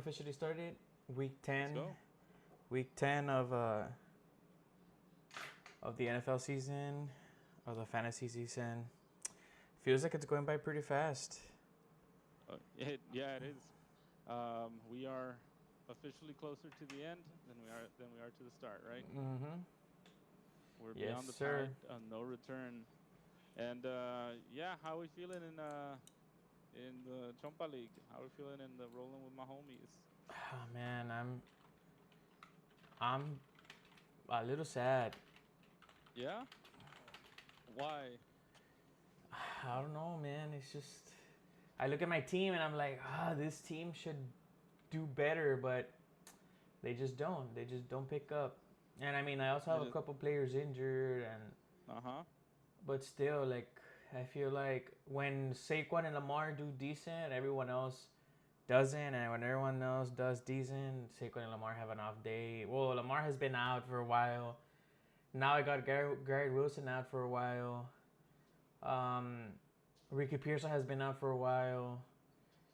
Officially started week Let's 10 go. week 10 of the NFL season, of the fantasy season. Feels like it's going by pretty fast. Yeah, it is. We are officially closer to the end than we are to the start, right? Mm-hmm. We're Yes, beyond the sir. point, no return. And yeah, how are we feeling in the Chompa League? How are we feeling in the rolling with Mahomies? Oh, man, I'm a little sad. Yeah? Why? I don't know, man. It's just I look at my team and I'm like, this team should do better, but they just don't. They just don't pick up. And I mean, I also have It a is. couple players injured, and Uh-huh. but still, like, I feel like when Saquon and Lamar do decent, everyone else doesn't, and when everyone else does decent, Saquon and Lamar have an off day. Well, Lamar has been out for a while. Now I got Garrett Wilson out for a while. Um, Ricky Pearson has been out for a while.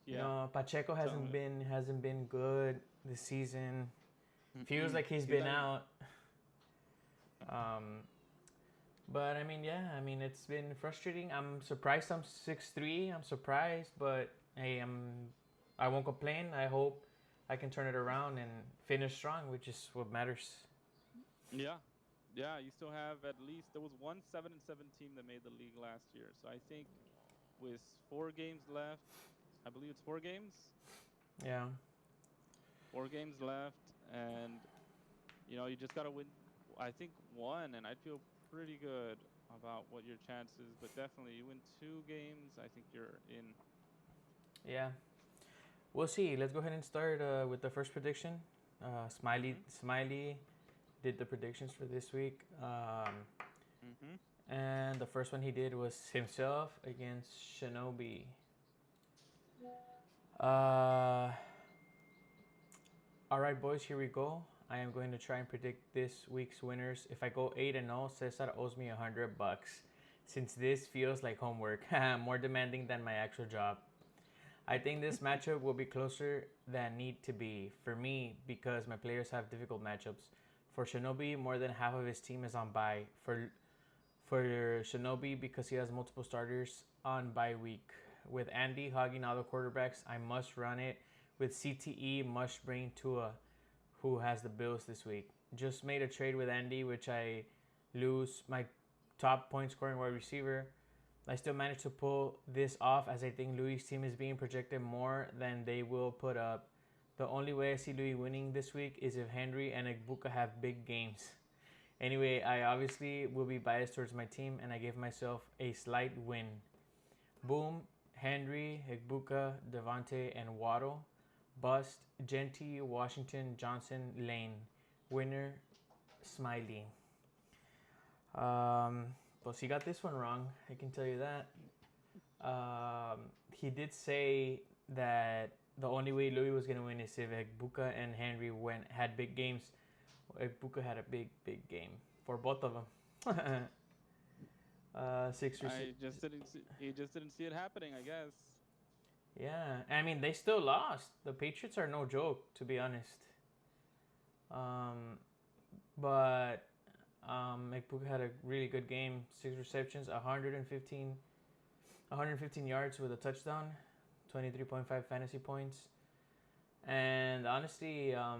You Yeah. know, Pacheco Tell hasn't me. been good this season. Feels Mm-mm. like he's He's been not even. out. Um, but I mean, yeah, I mean it's been frustrating. I'm surprised I'm 6-3. I'm surprised, but hey, I won't complain. I hope I can turn it around and finish strong, which is what matters. Yeah. Yeah, you still have at least there was one 7-7 team that made the league last year. So I think with 4 games left, I believe it's 4 games. Yeah. 4 games left, and you just gotta win. I think one, and I'd feel pretty good about what your chances. But definitely, you win 2 games, I think you're in. Yeah. We'll see. Let's go ahead and start with the first prediction. Mhm. Smiley did the predictions for this week. Mhm. And the first one he did was himself against Shinobi. Uh, all right, boys, here we go. I am going to try and predict this week's winners. If I go 8-0, Cesar owes me $100. Since this feels like homework, more demanding than my actual job. I think this matchup will be closer than need to be for me because my players have difficult matchups. For Shinobi, more than half of his team is on bye. For Shinobi, because he has multiple starters on bye week. With Andy hogging all the quarterbacks, I must run it. With CTE, must bring Tua, who has the Bills this week. Just made a trade with Andy, which I lose my top point scoring wide receiver. I still managed to pull this off as I think Louis' team is being projected more than they will put up. The only way I see Louis winning this week is if Henry and Egbuka have big games. Anyway, I obviously will be biased towards my team and I give myself a slight win. Boom, Henry, Egbuka, Devontae, and Waddle. Bust, Genty, Washington, Johnson, Lane. Winner, Smiley. But he got this one wrong. I can tell you that. He did say that the only way Louis was gonna win is if Egbuka and Henry had big games. Egbuka had a big game for both of them. Six rece- I just didn't see. He just didn't see it happening, I guess. Yeah, I mean they still lost. The Patriots are no joke, to be honest. Um, but Egbuka had a really good game. 6 receptions, 115 yards with a touchdown, 23.5 fantasy points. And honestly, I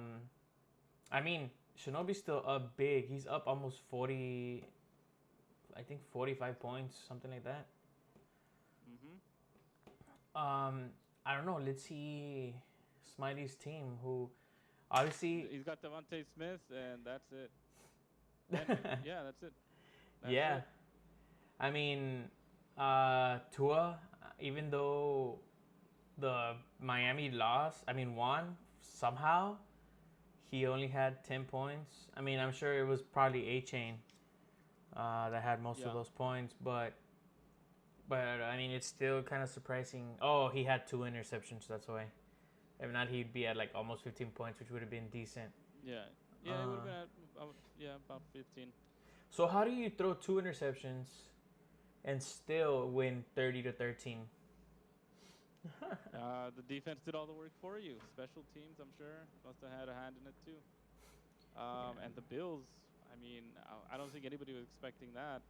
mean, Shinobi's still up big. He's up almost 40, I think 45 points, something like that. Mhm. Um, I don't know. Let's see Smiley's team, who obviously, He's got Devontae Smith, and that's it. And yeah, that's it. That's yeah. it. I mean, Tua, even though the Miami lost, I mean, won somehow, he only had 10 points. I mean, I'm sure it was probably A Chain that had most of Yeah. those points, but I mean, it's still kind of surprising. Oh, he had 2 interceptions. That's why. If not, he'd be at like almost 15 points, which would have been decent. Yeah. Yeah, it would have Uh, been at about 15. so how do you throw 2 interceptions and still win 30-13? The defense did all the work for you. Special teams, I'm sure, must have had a hand in it too. And the Bills, I mean, I don't think anybody was expecting that.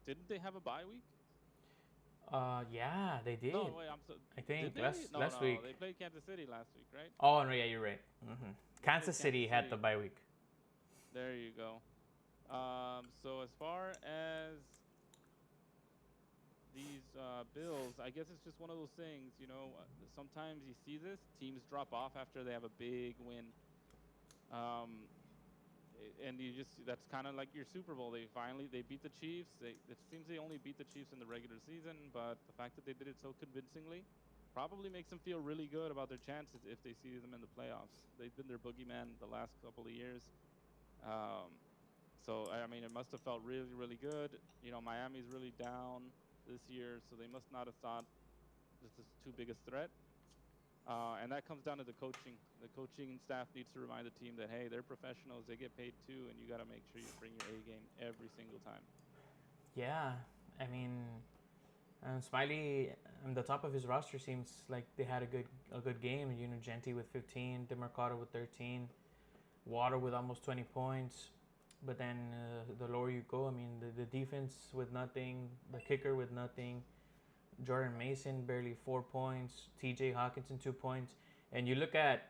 Didn't they have a bye week? Yeah, they did. No, wait, I did think they? No, last no, week. they played Kansas City last week, right? Oh no, yeah, you're right. They played Kansas Kansas City had the City. bye week. There you go. So as far as these Bills, I guess it's just one of those things, sometimes you see this, teams drop off after they have a big win. Um, and that's kind of like your Super Bowl. They beat the Chiefs. It seems they only beat the Chiefs in the regular season, but the fact that they did it so convincingly probably makes them feel really good about their chances if they see them in the playoffs. They've been their boogeyman the last couple of years. Um, so I mean, it must have felt really, really good. Miami's really down this year, so they must not have thought this is too big a threat. And that comes down to the coaching. The coaching staff needs to remind the team that, hey, they're professionals. They get paid too, and you got to make sure you bring your A game every single time. Yeah, I mean, Smiley on the top of his roster seems like they had a good game. Genti with 15, Demarcado with 13, Water with almost 20 points. But then the lower you go, I mean, the defense with nothing, the kicker with nothing, Jordan Mason barely 4 points, T.J. Hawkinson 2 points, and you look at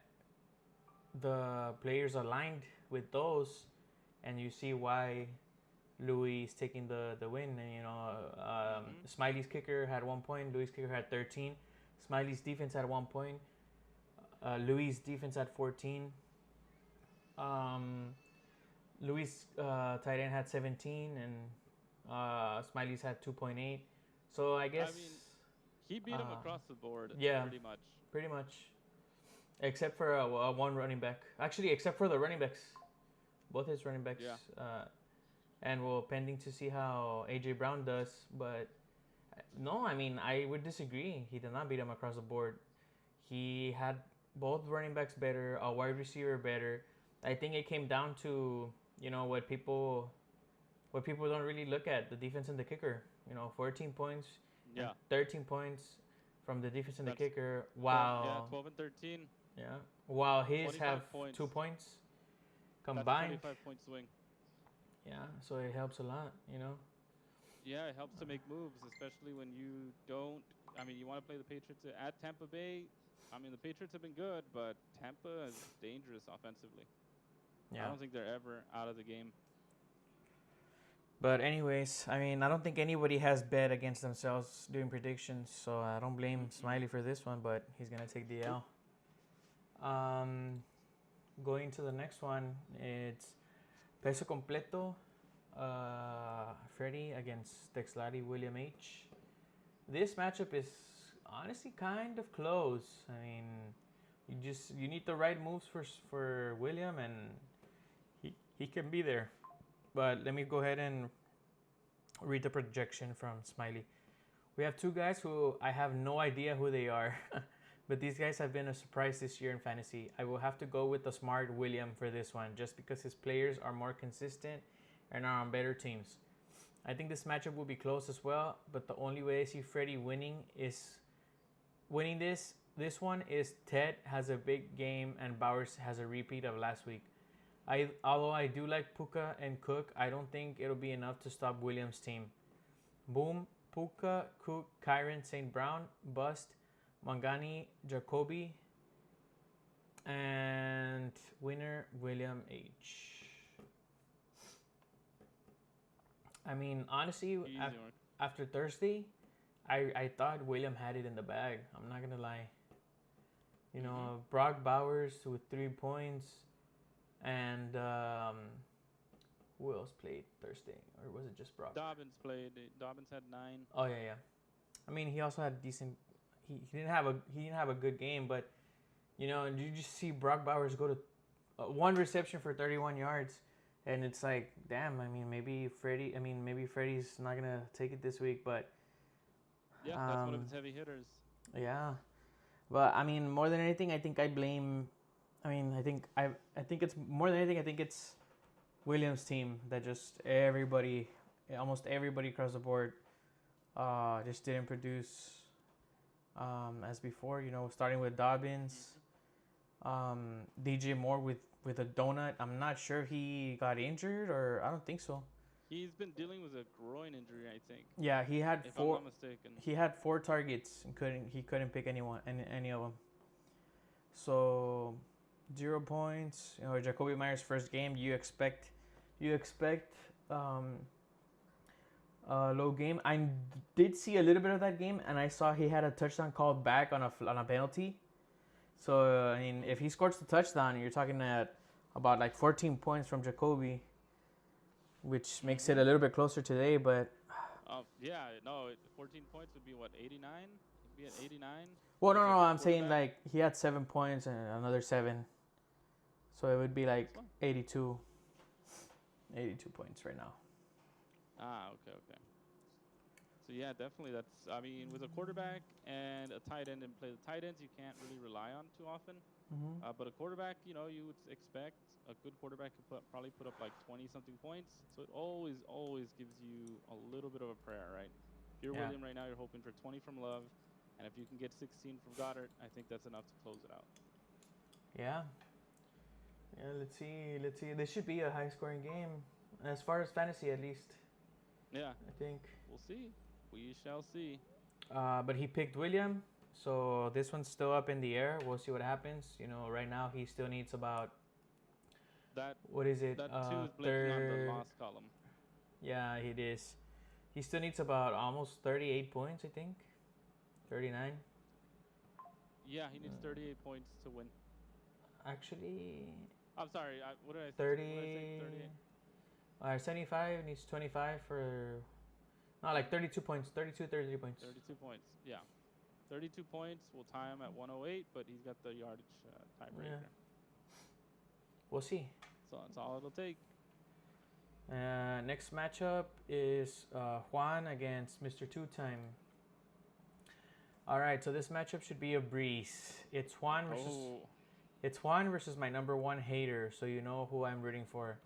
the players aligned with those, and you see why Louis is taking the win. And Smiley's kicker had 1 point, Louis' kicker had 13. Smiley's defense had 1 point, Louis' defense had 14. Um, Louis' tight end had 17, and Smiley's had 2.8. So I guess, I mean, he beat him across the board, yeah, pretty much. pretty much, except for one running back. Actually, except for the running backs, both his running backs. Yeah. And we're pending to see how AJ Brown does. But no, I mean, I would disagree. He did not beat him across the board. He had both running backs better, a wide receiver better. I think it came down to what people don't really look at, the defense and the kicker. 14 points and Yeah. 13 points from the defense and the That's kicker. 12, yeah, Wow. 12 and 13. Yeah. While his have 25 points. 2 points That's a combined. 25-point swing. Yeah, so it helps a lot. Yeah, it helps to make moves, especially when you don't. I mean, you want to play the Patriots at Tampa Bay. I mean, the Patriots have been good, but Tampa is dangerous offensively. I Yeah. don't think they're ever out of the game. But anyways, I mean, I don't think anybody has bet against themselves doing predictions, so I don't blame Smiley for this one, but he's gonna take the L. Going to the next one, it's peso completo, Freddie against Texlari William H. This matchup is honestly kind of close. I mean, you need the right moves for William, and he can be there. But let me go ahead and read the projection from Smiley. We have two guys who I have no idea who they are, but these guys have been a surprise this year in fantasy. I will have to go with the smart William for this one, just because his players are more consistent and are on better teams. I think this matchup will be close as well, but the only way I see Freddie winning this one is Ted has a big game and Bowers has a repeat of last week. Although I do like Puka and Cook, I don't think it'll be enough to stop Williams' team. Boom, Puka, Cook, Kyron, St. Brown, Bust, Mangani, Jacoby, and winner William H. I mean, honestly, after Thursday, I thought William had it in the bag. I'm not gonna lie. Brock Bowers with 3 points, and who else played Thursday, or was it just Brock? Dobbins played. Dobbins had 9. Oh yeah. I mean, he also had decent. He didn't have a good game, but you just see Brock Bowers go to one reception for 31 yards, and it's like, damn. I mean, maybe Freddie's not gonna take it this week, but yeah, that's one of his heavy hitters. Yeah, but I mean, more than anything, I think I blame. I mean, I think it's more than anything. I think it's Williams' team that just almost everybody across the board, just didn't produce as before. Starting with Dobbins, DJ Moore with a donut. I'm not sure he got injured, or I don't think so. He's been dealing with a groin injury, I think, Yeah, he had if I'm four. not mistaken. He had four targets and couldn't pick any of them. So 0 points. Jacoby Myers' first game. You expect um, a low game. I did see a little bit of that game, and I saw he had a touchdown called back on a penalty. So I mean, if he scores the touchdown, you're talking about like 14 points from Jacoby, which makes it a little bit closer today. But Yeah, no, 14 points would be what, 89? He'd be at 89. well, As no, a no, I'm saying quarterback. like he had 7 points and another seven, so it would be like That's fine. 82 points right now. Okay, okay. So yeah, definitely. I mean, with a quarterback and a tight end and play the tight ends, you can't really rely on too often. Mm-hmm. But a quarterback, you would expect a good quarterback could probably put up like 20 something points. So it always gives you a little bit of a prayer, right? If you're Yeah. William right now, you're hoping for 20 from Love, and if you can get 16 from Goddard, I think that's enough to close it out. Yeah. Yeah. Let's see. Let's see. This should be a high-scoring game, as far as fantasy at least. Yeah, I think. we'll see. We shall see. But he picked William, so this one's still up in the air. We'll see what happens. Right now he still needs about That what is it? that two is blinking on the Third. loss column. Yeah, it is. He still needs about almost 38 points, I think. 39. Yeah, he needs Uh, 38 points to win. Actually, I'm sorry. What did I 30. say? 38. 75 needs 25 for. No, like 32 points. 32, 33 points. 32 points. Yeah. 32 points will tie him at 108, but he's got the yardage tiebreaker. Yeah. We'll see. So that's all it'll take. Next matchup is Juan against Mr. Two Time. All right, so this matchup should be a breeze. It's Juan versus my number one hater, so you know who I'm rooting for.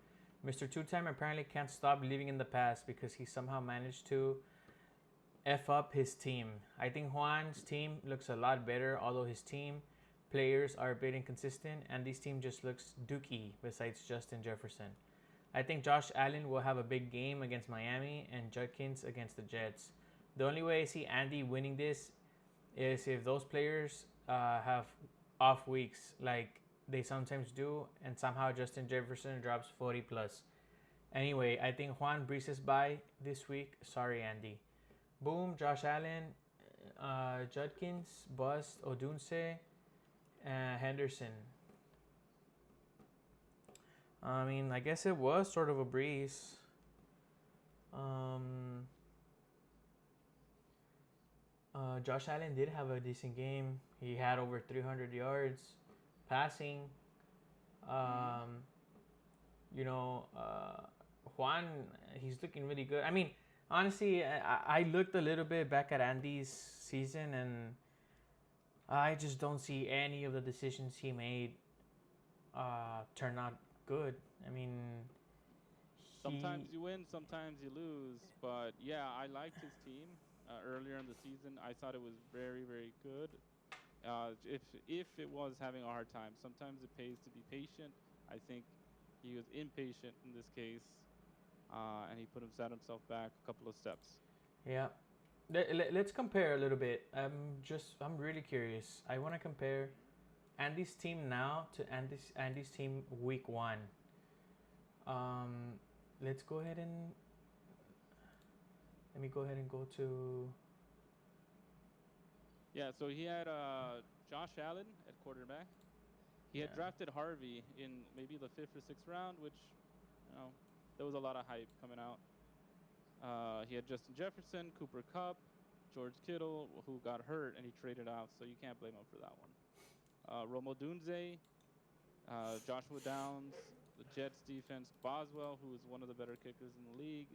Mr. Two Time apparently can't stop living in the past because he somehow managed to F up his team. I think Juan's team looks a lot better, although his team players are a bit inconsistent, and this team just looks dookie besides Justin Jefferson. I think Josh Allen will have a big game against Miami and Judkins against the Jets. The only way I see Andy winning this is if those players have off weeks like they sometimes do, and somehow Justin Jefferson drops 40 plus. Anyway, I think Juan breezes by this week. Sorry, Andy. Boom, Josh Allen, Judkins, Bust, Odunze, Henderson. I mean, I guess it was sort of a breeze. Josh Allen did have a decent game. He had over 300 yards passing. Juan, he's looking really good. I mean, honestly, I looked a little bit back at Andy's season, and I just don't see any of the decisions he made turn out good. I mean, Sometimes you win, sometimes you lose. But yeah, I liked his team earlier in the season. I thought it was very, very good. If it was having a hard time, sometimes it pays to be patient. I think he was impatient in this case, and he set himself back a couple of steps. Yeah. Let's compare a little bit. I'm really curious. I want to compare Andy's team now to Andy's team week one. Let's go ahead and let me go ahead and go to. Yeah, so he had Josh Allen at quarterback. He had drafted Harvey in maybe the 5th or 6th round, which, there was a lot of hype coming out. He had Justin Jefferson, Cooper Kupp, George Kittle, who got hurt and he traded out, so you can't blame him for that one. Romo Dunze, Joshua Downs, the Jets defense, Boswell, who is one of the better kickers in the league.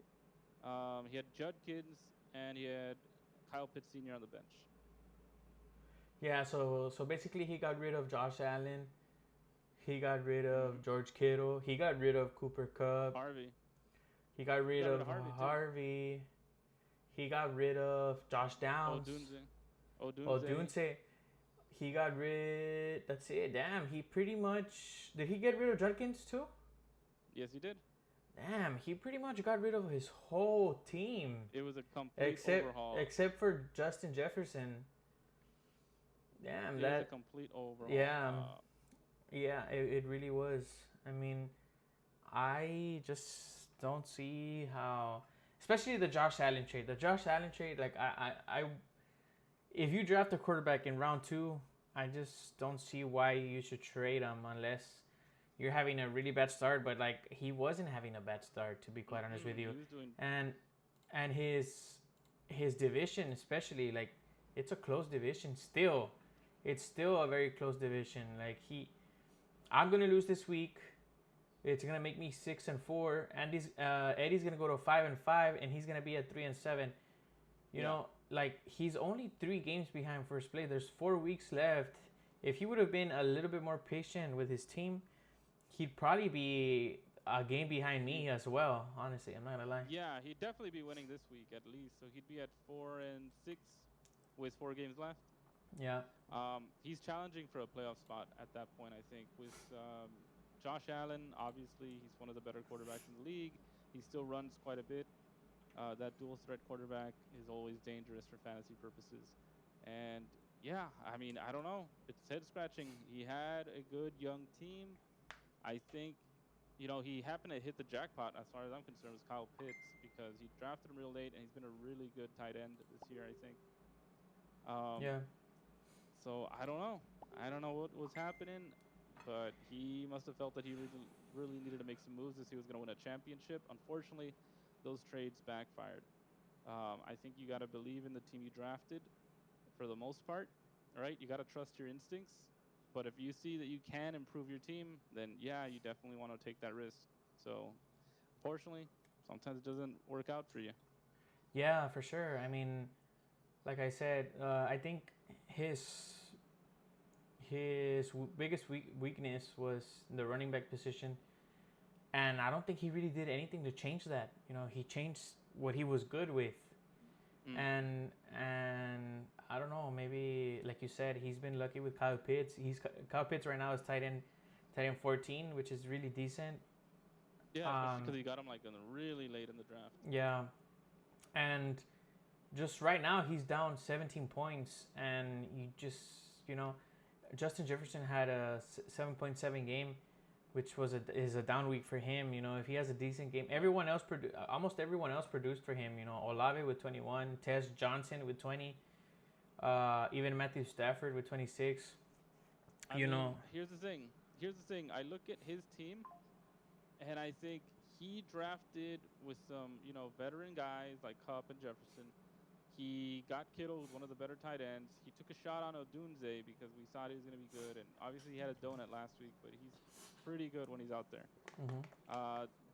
He had Judkins, and he had Kyle Pitts Sr. on the bench. Yeah, so basically he got rid of Josh Allen. He got rid of George Kittle. He got rid of Cooper Kupp. Harvey. He got rid of Harvey. Harvey. He got rid of Josh Downs. Dunze. Odunze. Odunze, he got rid. That's it. Damn, he pretty much did. He get rid of Judkins too? Yes, he did. Damn, he pretty much got rid of his whole team, It was a complete except overhaul. except for Justin Jefferson. Damn, It was a that complete overhaul. yeah, yeah, it really was. I mean, I just don't see how, especially the Josh Allen trade. The Josh Allen trade, like if you draft a quarterback in round two, I just don't see why you should trade him unless you're having a really bad start. But like he wasn't having a bad start, to be quite honest with you, He was doing. and and his division especially, like it's a close division still. It's still a very close division. Like I'm gonna lose this week. It's gonna make me 6-4. Eddie's gonna go to 5-5, and he's gonna be at 3-7. You Yeah. know, like he's only 3 games behind first place. There's 4 weeks left. If he would have been a little bit more patient with his team, he'd probably be a game behind me as well. Honestly, I'm not gonna lie. Yeah, he'd definitely be winning this week at least. So he'd be at 4-6 with 4 games left. Yeah, He's challenging for a playoff spot at that point, I think. With Josh Allen, obviously, he's one of the better quarterbacks in the league. He still runs quite a bit. That dual threat quarterback is always dangerous for fantasy purposes. And yeah, I mean, I don't know. It's head scratching. He had a good young team. I think, he happened to hit the jackpot as far as I'm concerned with Kyle Pitts because he drafted him real late and he's been a really good tight end this year, I think. Um, yeah, so I don't know. I don't know what was happening, but he must have felt that he really, really needed to make some moves as he was going to win a championship. Unfortunately, those trades backfired. I think you got to believe in the team you drafted for the most part, right? You got to trust your instincts. But if you see that you can improve your team, then yeah, you definitely want to take that risk. So, fortunately, sometimes it doesn't work out for you. yeah, for sure. I mean, like I said, I think his biggest weakness was the running back position, and I don't think he really did anything to change that. You know, he changed what he was good with, Mm-hmm. and I don't know. Maybe like you said, he's been lucky with Kyle Pitts. Kyle Pitts right now is tight end 14, which is really decent. Yeah, especially Um, because he got him like really late in the draft. yeah, and just right now he's down 17 points, and you know Justin Jefferson had a 7.7 game, which is a down week for him. You know, if he has a decent game, almost everyone else produced for him. You know, Olave with 21, Tez Johnson with 20, even Matthew Stafford with 26. I You mean, know, here's the thing. Here's the thing. I look at his team, and I think he drafted with some, veteran guys like Cup and Jefferson. He got Kittle with one of the better tight ends. He took a shot on Odunze because we thought he was going to be good, and obviously he had a donut last week, but he's pretty good when he's out there. mm-hmm.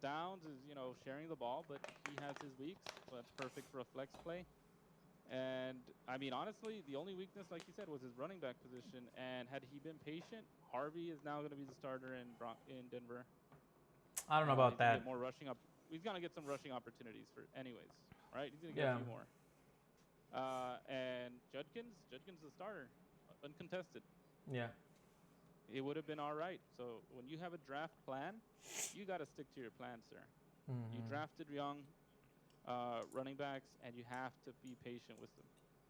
Downs is, sharing the ball, but he has his weeks, so that's perfect for a flex play. And I mean, honestly, the only weakness, like you said, was his running back position. And had he been patient, Harvey is now going to be the starter in Denver. I don't know about He's going to get that. more rushing up. He's going to get some rushing opportunities for, anyways, right? He's going to get a Yeah, few more. And Judkins the starter, uncontested. yeah, It would have been all right. So when you have a draft plan, you got to stick to your plan, sir. You mm-hmm. drafted young running backs, and you have to be patient with them.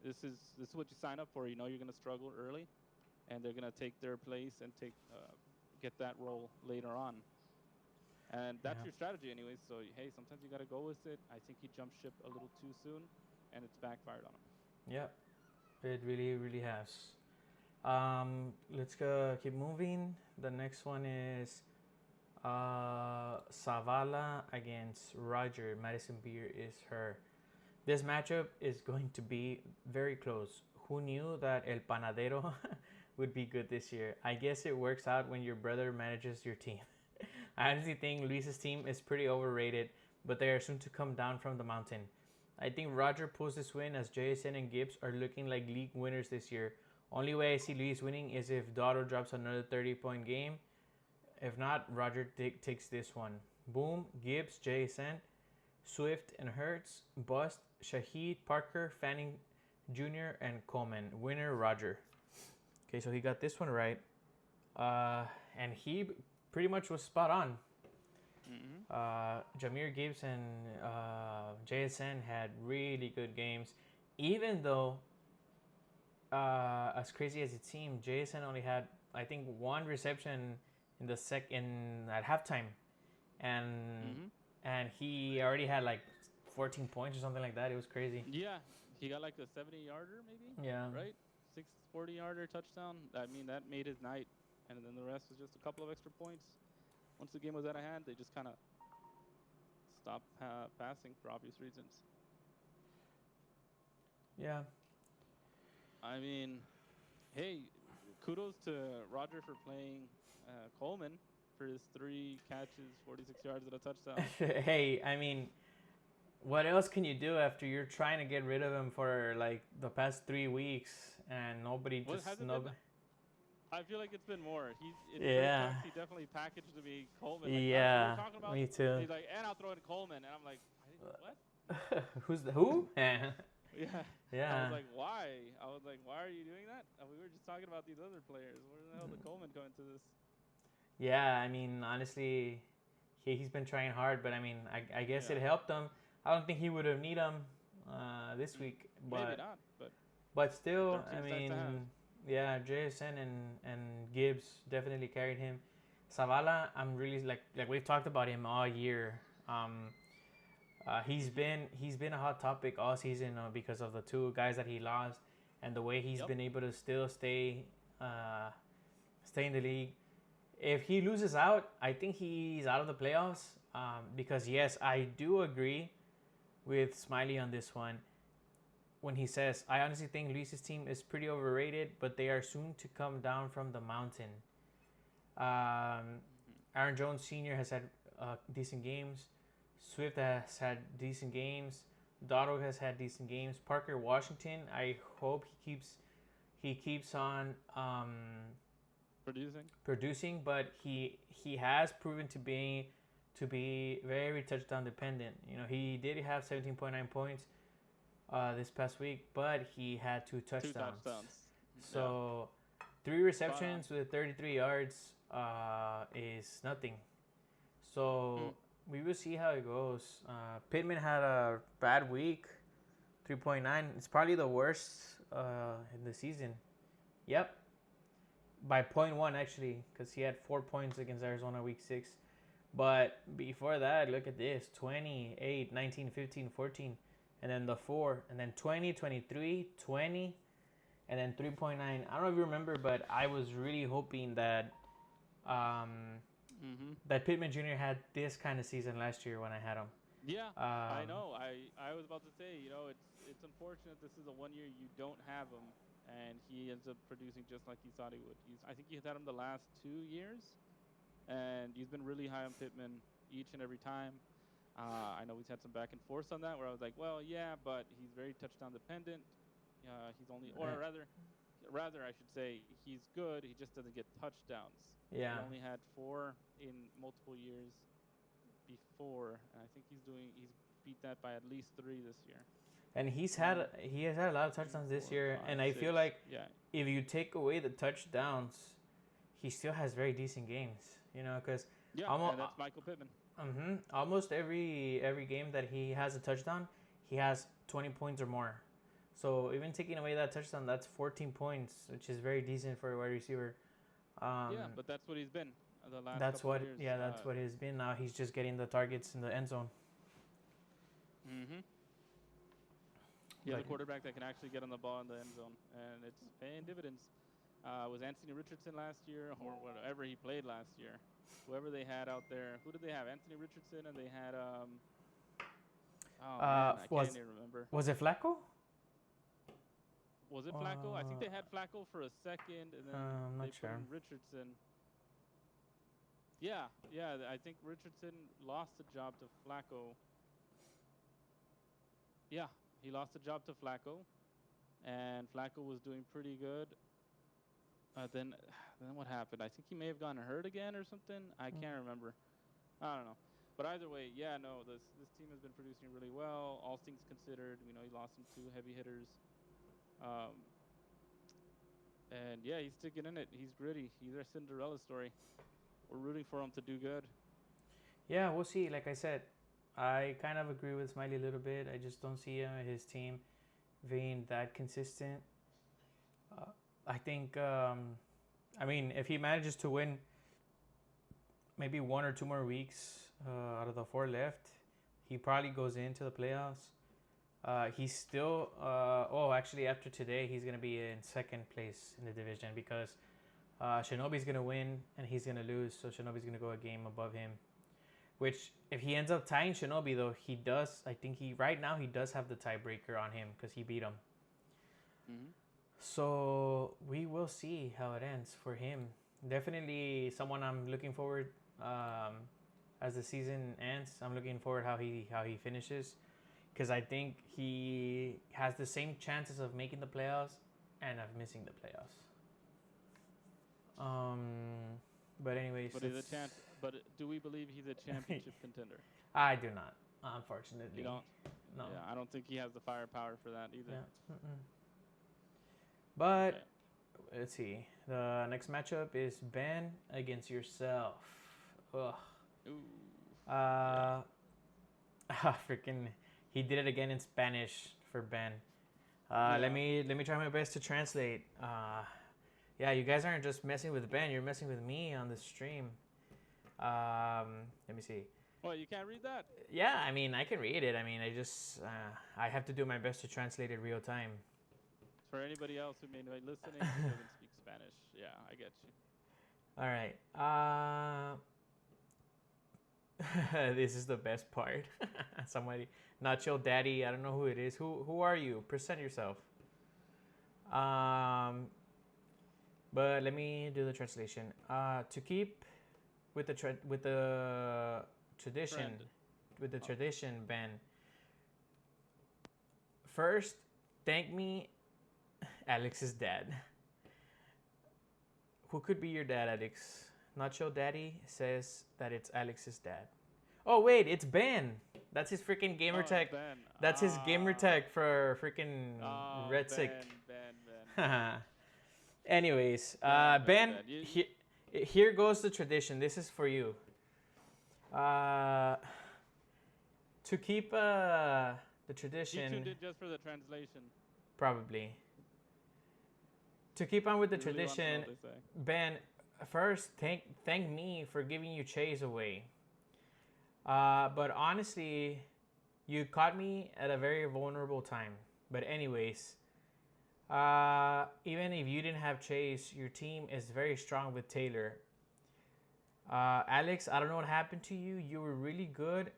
This is what you sign up for. You know you're going to struggle early, and they're going to take their place and get that role later on. And that's Yeah, your strategy, anyways. So hey, sometimes you got to go with it. I think he jumped ship a little too soon, and it's backfired on him. yeah. It really, really has. Let's keep moving. The next one is Savala against Roger. Madison Beer is her. This matchup is going to be very close. Who knew that El Panadero would be good this year? I guess it works out when your brother manages your team. I honestly think Luis's team is pretty overrated, but they are soon to come down from the mountain. I think Roger pulls this win as JSN and Gibbs are looking like league winners this year. Only way I see Luis winning is if Dotto drops another 30-point game. If not, Roger takes this one. Boom, Gibbs, JSN, Swift and Hurts, Bust, Shahid, Parker, Fanning, Jr. and Coleman. Winner Roger. Okay, so he got this one right. And he pretty much was spot on. Mm-hmm. Jameer Gibbs and JSN had really good games, even though, as crazy as it seemed, JSN only had I think one reception in the at halftime, and Mm-hmm. and he already had like 14 points or something like that. It was crazy. Yeah, he got like a 70-yarder maybe, Yeah. right? 640-yarder touchdown. I mean, that made his night, and then the rest was just a couple of extra points. Once the game was out of hand, they just kind of stopped passing for obvious reasons. Yeah. I mean, hey, kudos to Roger for playing Coleman for his 3 catches, 46 yards, and a touchdown. Hey, I mean, what else can you do after you're trying to get rid of him for like the past 3 weeks and nobody What just has it been? I feel like it's been more. In trade Yeah. talks, he definitely packaged to be Coleman. Like last we Yeah, were talking about. me too. He's like, and I'll throw in Coleman, and I'm like, what? Who's the who? Yeah. Yeah. I was like, why? Why are you doing that? We were just talking about these other players. Where the hell did Coleman go into this? Yeah, I mean, honestly, he's been trying hard, but I mean, I guess Yeah. it helped him. I don't think he would have need him this week, Maybe but not, but still, 13 I is nice to have. mean, yeah, JSN and Gibbs definitely carried him. Zavala, I'm really like we've talked about him all year. He's been a hot topic all season because of the two guys that he lost and the way he's Yep. been able to still stay in the league. If he loses out, I think he's out of the playoffs. Because yes, I do agree with Smiley on this one when he says, "I honestly think Luis's team is pretty overrated, but they are soon to come down from the mountain." Aaron Jones Sr. has had decent games. Swift has had decent games. Dotto has had decent games. Parker Washington, I hope he keeps on producing, but he has proven to be very touchdown dependent. You know, he did have 17.9 points this past week, but he had 2 touchdowns. 2 touchdowns. So 3 receptions with 33 yards is nothing. So we will see how it goes. Pittman had a bad week, 3.9. It's probably the worst in the season. Yep. By 0.1 actually, because he had 4 points against Arizona week 6. But before that, look at this: 28, 19, 15, 14, and then the 4, and then 20, 23, 20, and then 3.9. I don't know if you remember, but I was really hoping that that Pittman Jr. had this kind of season last year when I had him. Yeah, I know. I was about to say, it's unfortunate this is the one year you don't have him, and he ends up producing just like he thought he would. I think he's had him the last 2 years, and he's been really high on Pittman each and every time. I know he's had some back and forth on that, where I was like, well, yeah, but he's very touchdown dependent. He's only, or rather, I should say, he's good. He just doesn't get touchdowns. Yeah. He only had 4 in multiple years before, and I think he's beat that by at least 3 this year. And he has had a lot of touchdowns this year, 5, and I 6. feel like Yeah. if you take away the touchdowns, he still has very decent games. You know, because and that's Michael Pittman. Almost every game that he has a touchdown, he has 20 points or more. So even taking away that touchdown, that's 14 points, which is very decent for a wide receiver. But that's what he's been the last That's couple what of years. that's what he's been. Now he's just getting the targets in the end zone. Yeah, the quarterback that can actually get on the ball in the end zone, and it's paying dividends. Was Anthony Richardson last year, or whatever he played last year? Whoever they had out there, who did they have? Anthony Richardson, and they had I can't even remember. Was it Flacco? Was it Flacco? I think they had Flacco for a second, and then I'm not they sure. put in Richardson. Yeah, I think Richardson lost the job to Flacco. Yeah, he lost the job to Flacco, and Flacco was doing pretty good. Then what happened? I think he may have gotten hurt again or something. I can't remember. I don't know. But either way, this team has been producing really well, all things considered. We know he lost some 2 heavy hitters. Um, and yeah, he's sticking in it. He's gritty. He's our Cinderella story. We're rooting for him to do good. Yeah, we'll see. Like I said, I kind of agree with Smiley a little bit. I just don't see his team being that consistent. Uh, I think, I mean, if he manages to win maybe 1 or 2 more weeks out of the 4 left, he probably goes into the playoffs. He's still, actually, after today, he's going to be in second place in the division because Shinobi's going to win and he's going to lose. So Shinobi's going to go a game above him. Which, if he ends up tying Shinobi, though, he does. I think right now he does have the tiebreaker on him because he beat him. Mm-hmm. So we will see how it ends for him. Definitely someone I'm looking forward as the season ends. I'm looking forward how he finishes because I think he has the same chances of making the playoffs and of missing the playoffs. Um, but anyways, But he's a champ. But do we believe he's a championship contender? I do not, You unfortunately. don't. No. Yeah, I don't think he has the firepower for that either. Yeah. Mm-mm. But Okay. let's see. The next matchup is Ben against yourself. Ugh. Ooh. Uh, freaking. He did it again in Spanish for Ben. Let Yeah. me try my best to translate. Yeah, you guys aren't just messing with Ben. You're messing with me on the stream. Let me see. Well, you can't read that. Yeah, I mean, I can read it. I mean, I have to do my best to translate it real time. For anybody else who may be listening who doesn't speak Spanish, yeah, I get you. All right. This is the best part. Somebody, Nacho Daddy. I don't know who it is. Who are you? Present yourself. But let me do the translation. To keep with the tradition, Friend. with the tradition, Ben. First, thank me, Alex's dad. Who could be your dad, Alex? Nacho Daddy says that it's Alex's dad. Oh wait, it's Ben. That's his freaking gamer tag. Ben. That's his gamer tag for freaking Red Sick. Ben. Anyways, Ben, Ben, Ben. here goes the tradition. This is for you. To keep the He tradition, tuned in just for the translation. probably. To keep on with the He really wants to know tradition, what they say. Ben, first thank me for giving you Chase away. But honestly, you caught me at a very vulnerable time. But anyways, even if you didn't have Chase, your team is very strong with Taylor. Alex, I don't know what happened to you. You were really good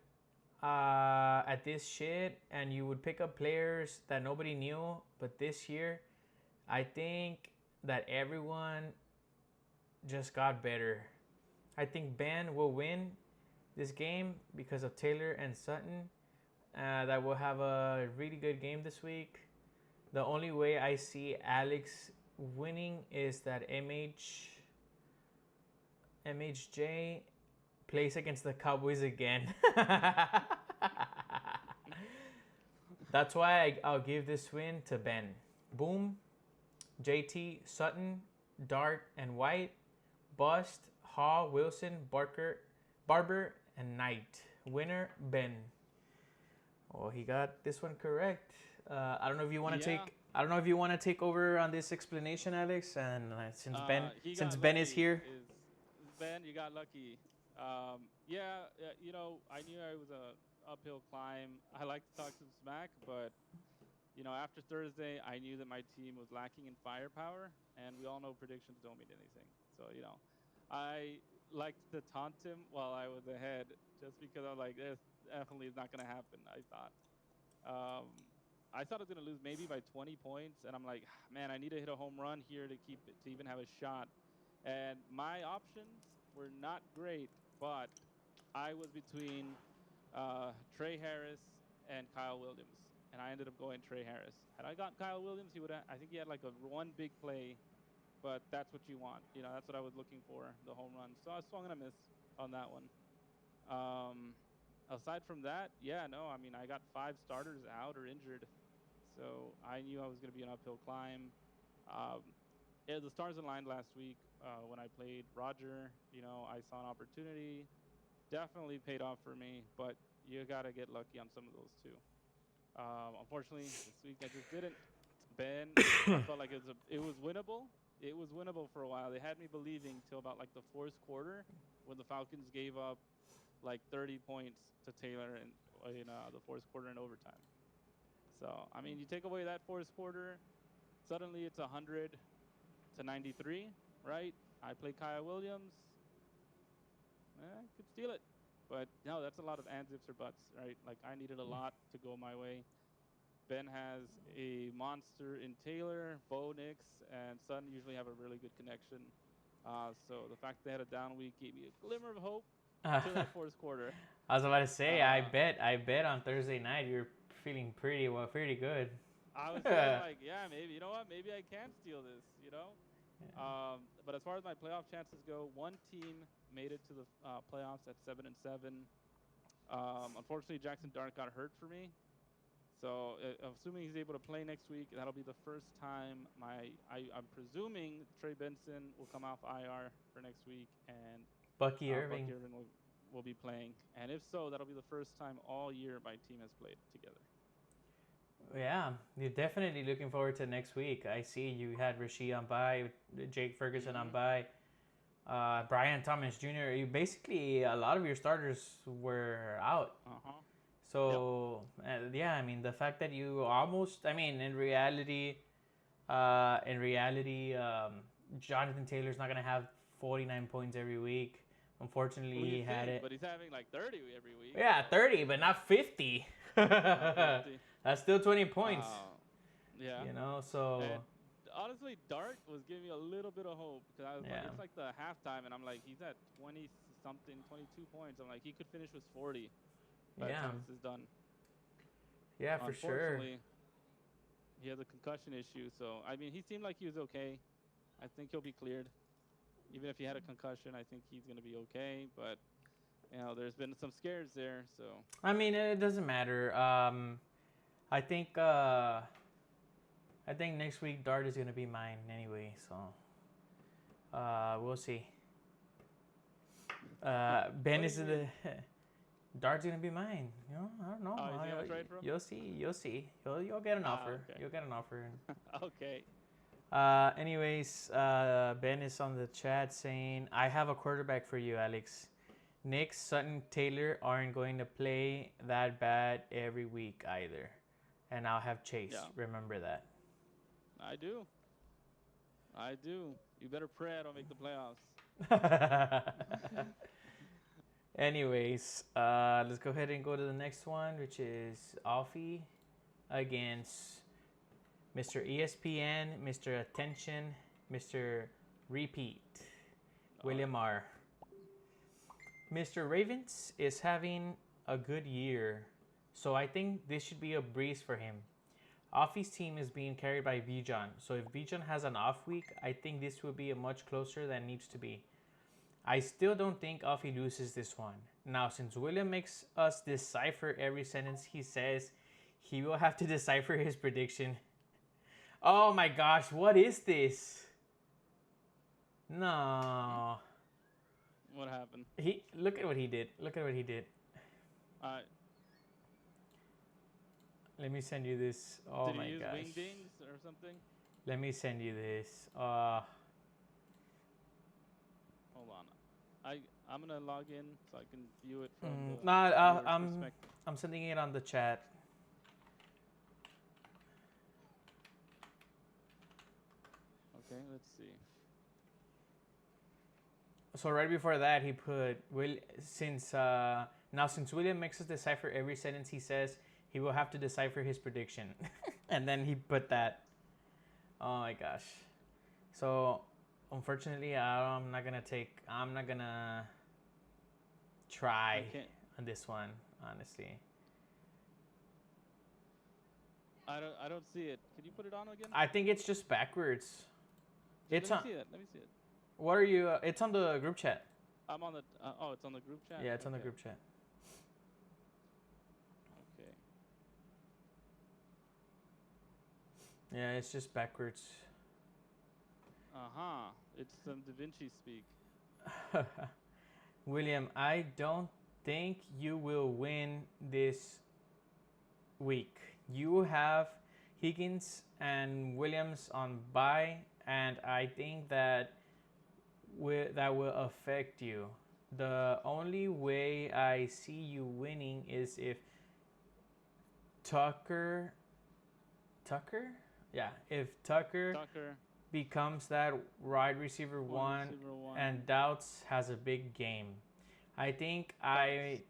at this shit, and you would pick up players that nobody knew. But this year, I think that everyone just got better. I think Ben will win this game because of Taylor and Sutton. That will have a really good game this week. The only way I see Alex winning is that MHJ plays against the Cowboys again. That's why I'll give this win to Ben. Boom, JT, Sutton, Dart, and White, Bust, Haw, Wilson, Barber, and Knight. Winner, Ben. Oh, he got this one correct. I don't know if you want to take. I don't know if you want to take over on this explanation, Alex. And since Ben is here, Ben, you got lucky. I knew I was a uphill climb. I like to talk some smack, but after Thursday, I knew that my team was lacking in firepower, and we all know predictions don't mean anything. So I liked to taunt him while I was ahead, just because I was like, this definitely is not going to happen. Um, I thought I was going to lose maybe by 20 points, and I'm like, man, I need to hit a home run here to keep it to even have a shot. And my options were not great, but I was between Trey Harris and Kyle Williams, and I ended up going Trey Harris. Had I gotten Kyle Williams, he would. I think he had like one big play, but that's what you want. That's what I was looking for, the home run. So I swung and a miss on that one. Aside from that, yeah, no, I mean, I got 5 starters out or injured. so I knew I was going to be an uphill climb. Um, the stars aligned last week when I played Roger. You know, I saw an opportunity, definitely paid off for me, but you got to get lucky on some of those too. Unfortunately, this week I just didn't. Ben, I felt like it was winnable. It was winnable for a while. They had me believing till about like the fourth quarter when the Falcons gave up like 30 points to Taylor in the fourth quarter in overtime. So I mean, you take away that fourth quarter, suddenly it's 100 to 93, right? I play Kyle Williams. I could steal it. But no, that's a lot of ands, ifs, or buts, right? Like I needed a lot to go my way. Ben has a monster in Taylor, Bo Nix, and Sun usually have a really good connection. So the fact they had a down week gave me a glimmer of hope to that fourth quarter. I was about to say, Uh, I bet on Thursday night you're feeling pretty good. I was feeling like, yeah, maybe, you know what? Maybe I can steal this, you know? But as far as my playoff chances go, one team made it to the playoffs at 7-7. Unfortunately, Jackson Dart got hurt for me. So assuming he's able to play next week, that'll be the first time I'm presuming Trey Benson will come off IR for next week, and Bucky Irving. Bucky Irvin will be playing. And if so, that'll be the first time all year my team has played together. Yeah, you're definitely looking forward to next week. I see you had Rasheed on bye, Jake Ferguson on bye, Brian Thomas Jr. You basically a lot of your starters were out. So yeah, I mean the fact that you almost, I mean in reality, Jonathan Taylor's not gonna have 49 points every week. Unfortunately, he had it. But he's having like 30 every week. Yeah, 30, but not 50. Not 50. That's still 20 points. Yeah. You know, so. And honestly, Dart was giving me a little bit of hope because I was like, it's like the halftime, and I'm like, he's at 20 something, 22 points. I'm like, he could finish with 40 by the time this is done. Yeah, for sure. He has a concussion issue, so I mean, he seemed like he was okay. I think he'll be cleared. Even if he had a concussion, I think he's gonna be okay. But you know, there's been some scares there, so. I mean, it doesn't matter. I think next week Dart is gonna be mine anyway, so we'll see. Ben is the Dart's gonna be mine. You know, I don't know. Oh, you gonna trade for him? You'll see. You'll get an offer. Okay. You'll get an offer. Okay. Anyways, Ben is on the chat saying, I have a quarterback for you, Alex. Nick, Sutton, Taylor aren't going to play that bad every week either. And I'll have Chase. Yeah. Remember that. I do. You better pray I don't make the playoffs. Anyways, let's go ahead and go to the next one, which is Alfie against Mr. ESPN, Mr. Attention, Mr. Repeat, William R. Mr. Ravens is having a good year, so I think this should be a breeze for him. Alfie's team is being carried by Bijan, so if Bijan has an off week, I think this will be a much closer than it needs to be. I still don't think Alfie loses this one. Now, since William makes us decipher every sentence he says, he will have to decipher his prediction. Oh my gosh, what is this? No. What happened? Look at what he did. Let me send you this. Oh my gosh. Did he use wingdings or something? Let me send you this. Hold on. I'm gonna log in so I can view it from I'm sending it on the chat. Okay, let's see. So right before that, he put since William makes us decipher every sentence he says, he will have to decipher his prediction, and then he put that. Oh my gosh! So unfortunately, I'm not gonna try on this one, honestly. I don't see it. Can you put it on again? I think it's just backwards. Let me see it. What are you? It's on the group chat. I'm on the. It's on the group chat. Yeah, it's on the group chat. Okay. Yeah, it's just backwards. It's some Da Vinci speak. William, I don't think you will win this week. You have Higgins and Williams on bye, and I think that that will affect you. The only way I see you winning is if Tucker, Tucker, yeah, if Tucker Tucker, becomes that wide receiver one, receiver one. and Doubts has a big game. I think I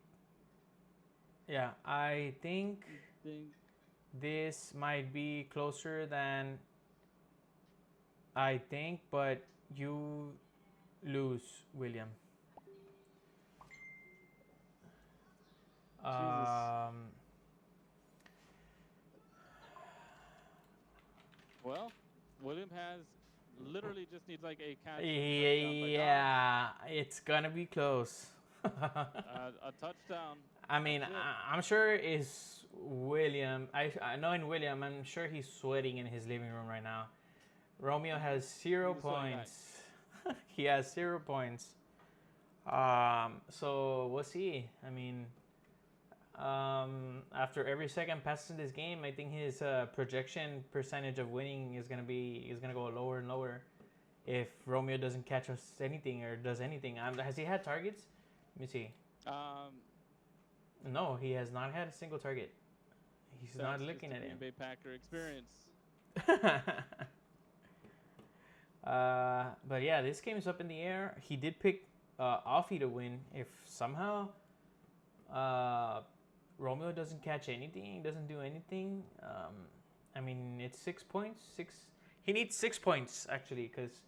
think this might be closer than I think, but you lose, William. Jesus. Well, William has literally just needs like a catch and a touchdown by Dobbs. Yeah, it's gonna be close. A touchdown. I mean, That's it. I'm sure it's William. I know in William, I'm sure he's sweating in his living room right now. Romeo has 0 He's a sweaty guy. points. He has 0 points. So we'll see. I mean, after every second passes in this game, I think his projection percentage of winning is gonna go lower and lower if Romeo doesn't catch us anything or does anything. Has he had targets? Let me see. No, he has not had a single target. He's not looking at him. Green Bay Packer experience. But yeah, this game is up in the air. He did pick Offie to win. If somehow Romeo doesn't catch anything, doesn't do anything, I mean, it's 6 points. He needs 6 points actually, because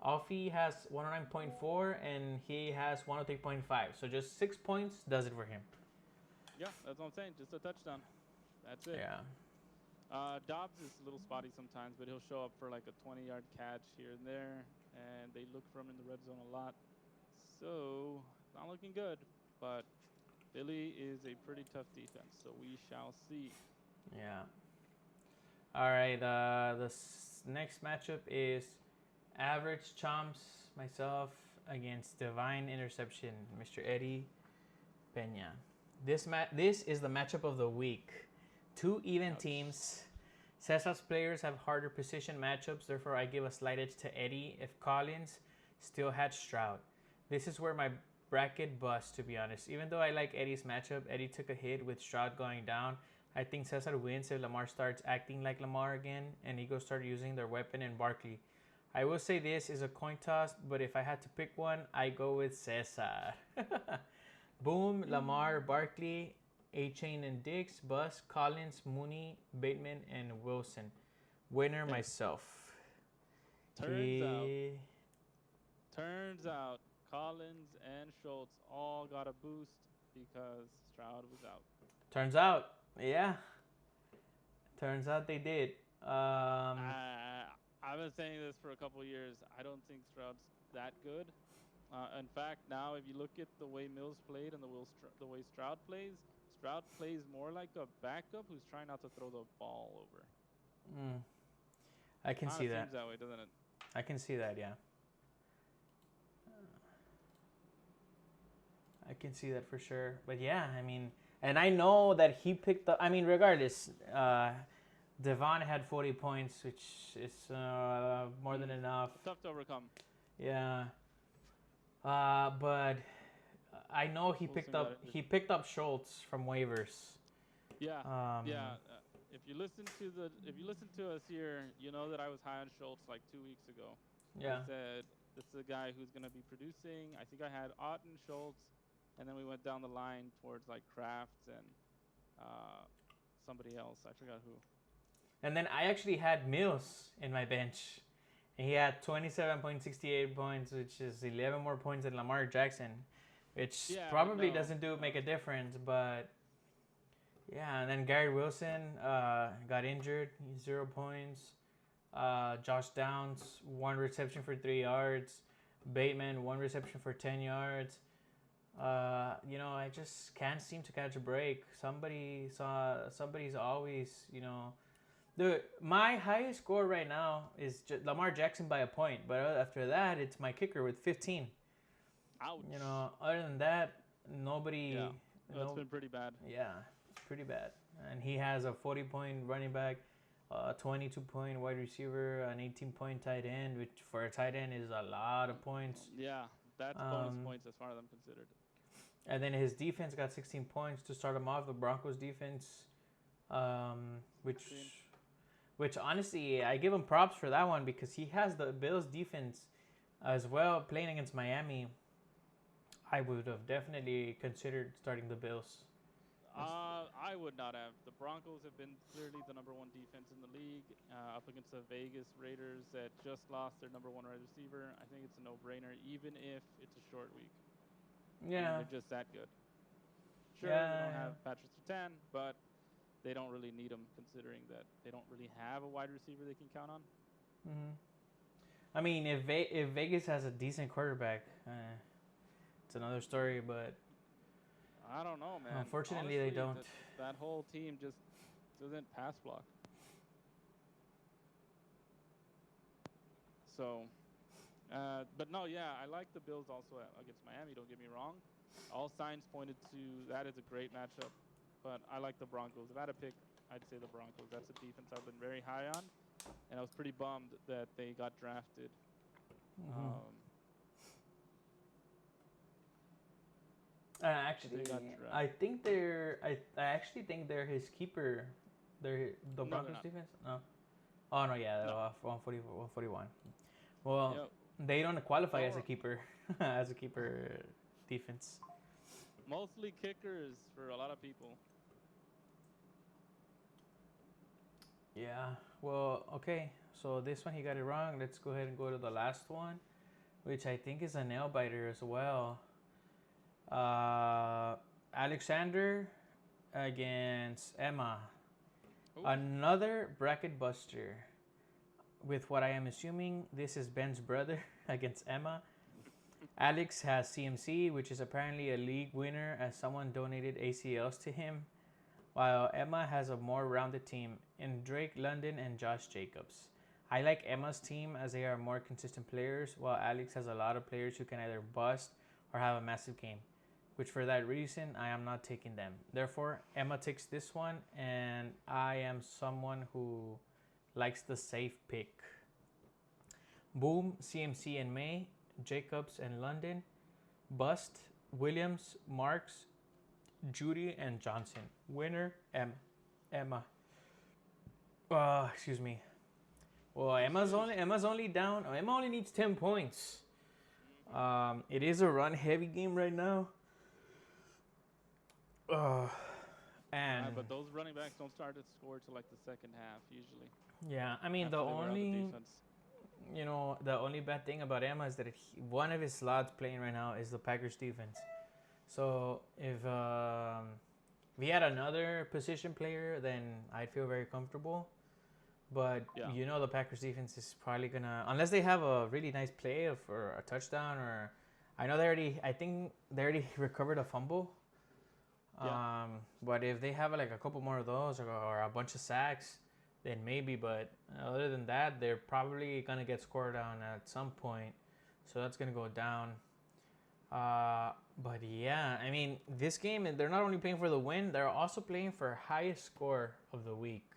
Offie has 109.4 and he has 103.5. So just 6 points does it for him. Yeah, that's what I'm saying. Just a touchdown. That's it. Yeah. Dobbs is a little spotty sometimes, but he'll show up for like a 20-yard catch here and there, and they look for him in the red zone a lot. So, not looking good, but Philly is a pretty tough defense, so we shall see. Yeah. All right, the next matchup is Average Chomps, myself, against Divine Interception, Mr. Eddie Pena. This is the matchup of the week. Two even teams. Cesa's players have harder position matchups, therefore I give a slight edge to Eddie if Collins still had Stroud. This is where my bracket busts, to be honest. Even though I like Eddie's matchup, Eddie took a hit with Stroud going down. I think Cesar wins if Lamar starts acting like Lamar again and Eagles start using their weapon in Barkley. I will say this is a coin toss, but if I had to pick one, I go with Cesar. Boom, Lamar, Barkley, A-Chain and Diggs, Bus, Collins, Mooney, Bateman, and Wilson. Winner myself. Turns out Collins and Schultz all got a boost because Stroud was out. Turns out, yeah. Turns out they did. I've been saying this for a couple of years. I don't think Stroud's that good. In fact, now if you look at the way Mills played and the way Stroud plays more like a backup who's trying not to throw the ball over. I can see that. Seems that way, doesn't it? I can see that, yeah. I can see that for sure. But yeah, I mean, and I know that he picked up, I mean, regardless, Devon had 40 points, which is more than enough. Tough to overcome. Yeah. But I know he picked up Schultz from waivers. Yeah. If you listen to us here, you know that I was high on Schultz like 2 weeks ago. Yeah. I said this is a guy who's going to be producing. I think I had Otten, Schultz, and then we went down the line towards like Kraft and somebody else. I forgot who. And then I actually had Mills in my bench. And he had 27.68 points, which is 11 more points than Lamar Jackson, which probably doesn't make a difference. But yeah, and then Gary Wilson got injured. He's 0 points. Josh Downs, 1 reception for 3 yards. Bateman, 1 reception for 10 yards. I just can't seem to catch a break. Somebody's always, My highest score right now is Lamar Jackson by a point, but after that, it's my kicker with 15. You Ouch. know, other than that, nobody. Yeah, that's No, been pretty bad. yeah, it's pretty bad. And he has a 40-point running back, 22-point wide receiver, an 18-point tight end, which for a tight end is a lot of points. Yeah, that's bonus Um, points as far as I'm considered. and then his defense got 16 points to start him off. The Broncos defense, um, which 16. which honestly I give him props for that one because he has the Bills defense as well playing against Miami. I would have definitely considered starting the Bills. I would not have. The Broncos have been clearly the number one defense in the league, up against the Vegas Raiders that just lost their number one wide receiver. I think it's a no-brainer, even if it's a short week. I mean, Yeah, they're just that good. Sure, we yeah, don't have Patrick Sertan, but they don't really need him considering that they don't really have a wide receiver they can count on. yeah. I mean, if Vegas has a decent quarterback, it's another story. But I don't know, man. unfortunately, they Honestly, don't. that whole team just doesn't pass block. So, but no, yeah, I like the Bills also against Miami. Don't get me wrong. All signs pointed to that is a great matchup, but I like the Broncos. If I had to pick, I'd say the Broncos. That's a defense I've been very high on, and I was pretty bummed that they got drafted. Mm-hmm. Um, Actually, they got I drafted. think they're. I actually think they're his keeper. They're the No, they're Broncos not. defense. No. Oh no, yeah, No. 140, 141. Well, Yep. they don't qualify as a Or keeper, as a keeper defense. mostly kickers for a lot of people. Yeah. Well, okay. So this one he got it wrong. Let's go ahead and go to the last one, which I think is a nail biter as well. Uh, Alexander against Emma. Oof. Another bracket buster. With what I am assuming, this is Ben's brother against Emma. Alex has CMC, which is apparently a league winner as someone donated ACLs to him, while Emma has a more rounded team in Drake London and Josh Jacobs. I like Emma's team as they are more consistent players, while Alex has a lot of players who can either bust or have a massive game, which for that reason I am not taking them. Therefore, Emma takes this one, and I am someone who likes the safe pick. Boom, CMC and May, Jacobs and London, Bust, Williams, Marks, Judy, and Johnson. Winner, Emma. Excuse me. Well, Emma's only down. Emma only needs 10 points. It is a run heavy game right now. And But those running backs don't start to score till like the second half usually. yeah, I mean After they wear out the defense. the only bad thing about Emma is that one of his slots playing right now is the Packers defense. So if we had another position player, then I'd feel very comfortable. But Yeah. the Packers defense is probably gonna, unless they have a really nice play or a touchdown, or I think they already recovered a fumble. Yeah. But if they have like a couple more of those or a bunch of sacks, then maybe. But other than that, they're probably gonna get scored on at some point, so that's gonna go down. But yeah, I mean, this game they're not only playing for the win, they're also playing for highest score of the week.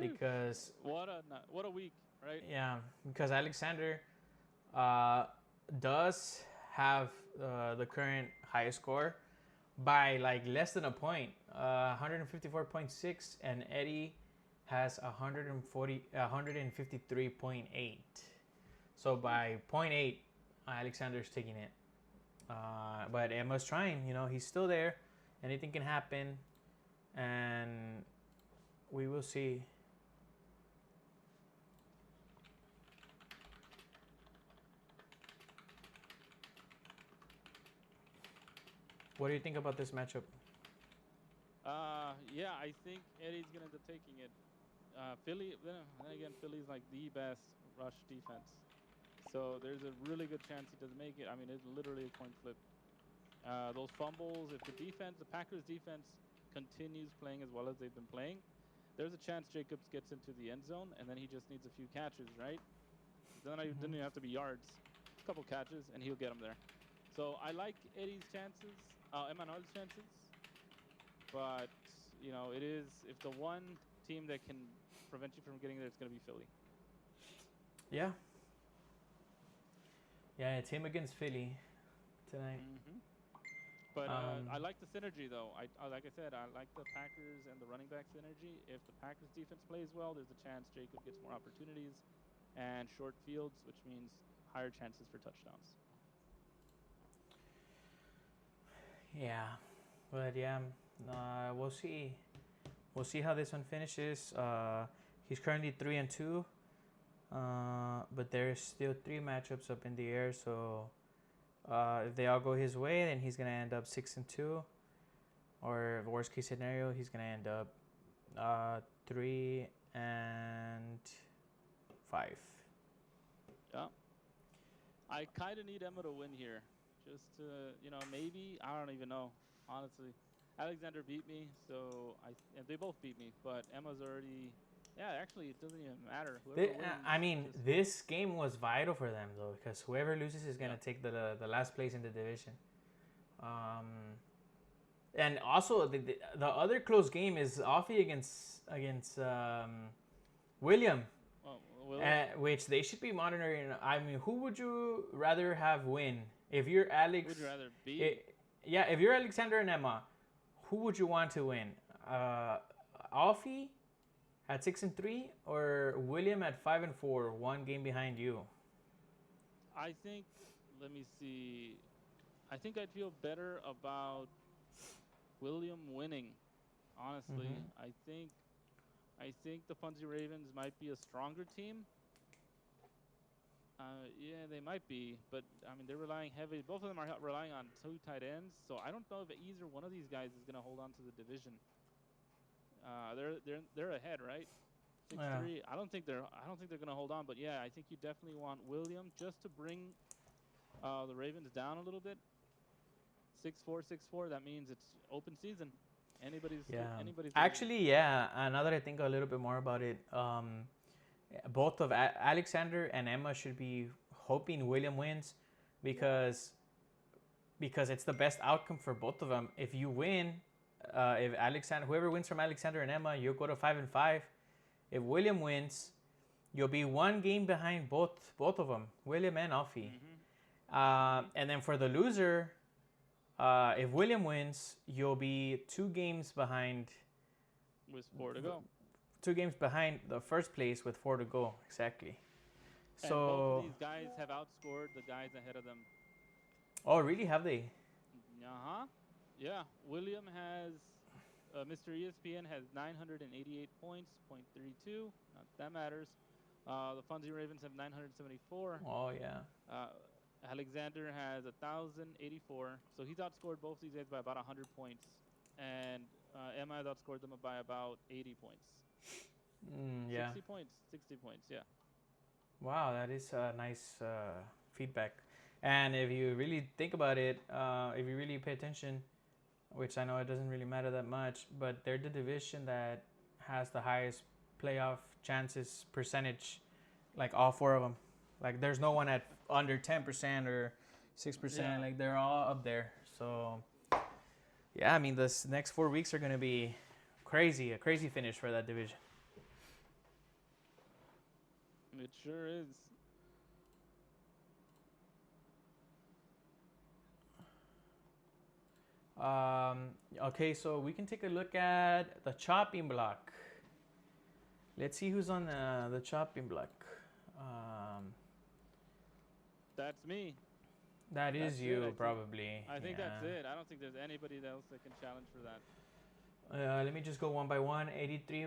Because what a week, right? yeah, because Alexander uh, does have the current highest score by like less than a point, 154.6, and Eddie has 153.8. So by 0.8, Alexander's taking it. But Emma's trying. He's still there. Anything can happen, and we will see. What do you think about this matchup? Yeah, I think Eddie's gonna end up taking it. Philly, then again, Philly's like the best rush defense, so there's a really good chance he doesn't make it. I mean, it's literally a coin flip. Those fumbles, if the Packers defense continues playing as well as they've been playing, there's a chance Jacobs gets into the end zone, and then he just needs a few catches, right? Then I didn't Mhm. even have to be yards, a couple catches, and he'll get them there. So I like Eddie's chances, Emmanuel's chances, but it is if the one team that can prevent you from getting there, it's going to be Philly. Yeah. Yeah, it's him against Philly tonight. Mm-hmm. But Um, I like the synergy, though. I like I said, I like the Packers and the running back synergy. If the Packers defense plays well, there's a chance Jacob gets more opportunities and short fields, which means higher chances for touchdowns. yeah, but yeah, we'll see. We'll see how this one finishes. He's currently 3-2, but there's still three matchups up in the air. So if they all go his way, then he's gonna end up 6-2. Or worst case scenario, he's gonna end up 3-5. Yeah. I kind of need Emma to win here. Just to, maybe, I don't even know, honestly. Alexander beat me, so and they both beat me, but Emma's already, yeah, actually, it doesn't even matter. Whoever wins, I mean, just, this game was vital for them though, because whoever loses is gonna yeah. take the last place in the division. Um, and also the other close game is Offie against William, Well, William, which they should be monitoring. I mean, who would you rather have win? If you're Alex, who would you rather I beat? yeah, if you're Alexander and Emma, who would you want to win? Offie at 6-3 or William at 5-4, one game behind you? I think, let me see. I think I'd feel better about William winning, honestly. Mm-hmm. I think the Funzy Ravens might be a stronger team. Yeah, they might be, but I mean they're relying heavily. Both of them are relying on two tight ends, so I don't know if either one of these guys is going to hold on to the division. They're ahead, right? Six Yeah. three. I don't think they're going to hold on, but yeah, I think you definitely want William just to bring the Ravens down a little bit. 6-4, 6-4. That means it's open season. Yeah. Anybody's going to win. Actually, yeah. Now that I think a little bit more about it, both of Alexander and Emma should be hoping William wins because it's the best outcome for both of them. If you win, if Alexander, whoever wins from Alexander and Emma, you'll go to 5-5. If William wins, you'll be one game behind both of them, William and Offie. Mm-hmm. Mm-hmm. And then for the loser, if William wins, you'll be 2 games behind. With 4 to go. 2 games behind the first place with 4 to go. Exactly. And both of So, these guys have outscored the guys ahead of them. oh, really? Have they? Uh-huh. Yeah. William has Mr. ESPN has 988 points, .32. Not that matters. The Funzy Ravens have 974. Oh, yeah. Uh, Alexander has 1,084. So he's outscored both these guys by about 100 points. And Emma has outscored them by about 80 points. Yeah. 60 points. 60 points, yeah. Wow, that is nice feedback. And if you really think about it, if you really pay attention, which I know it doesn't really matter that much, but they're the division that has the highest playoff chances percentage, like all 4 of them. Like there's no one at under 10% or 6%. Yeah. Like they're all up there. So yeah, I mean this next 4 weeks are gonna be crazy, a crazy finish for that division. It sure is. Okay, so we can take a look at the chopping block. Let's see who's on the chopping block. That's me. That That's is it, I you, think. probably. I think Yeah. that's it. I don't think there's anybody else that can challenge for that. Let me just go one by one. 83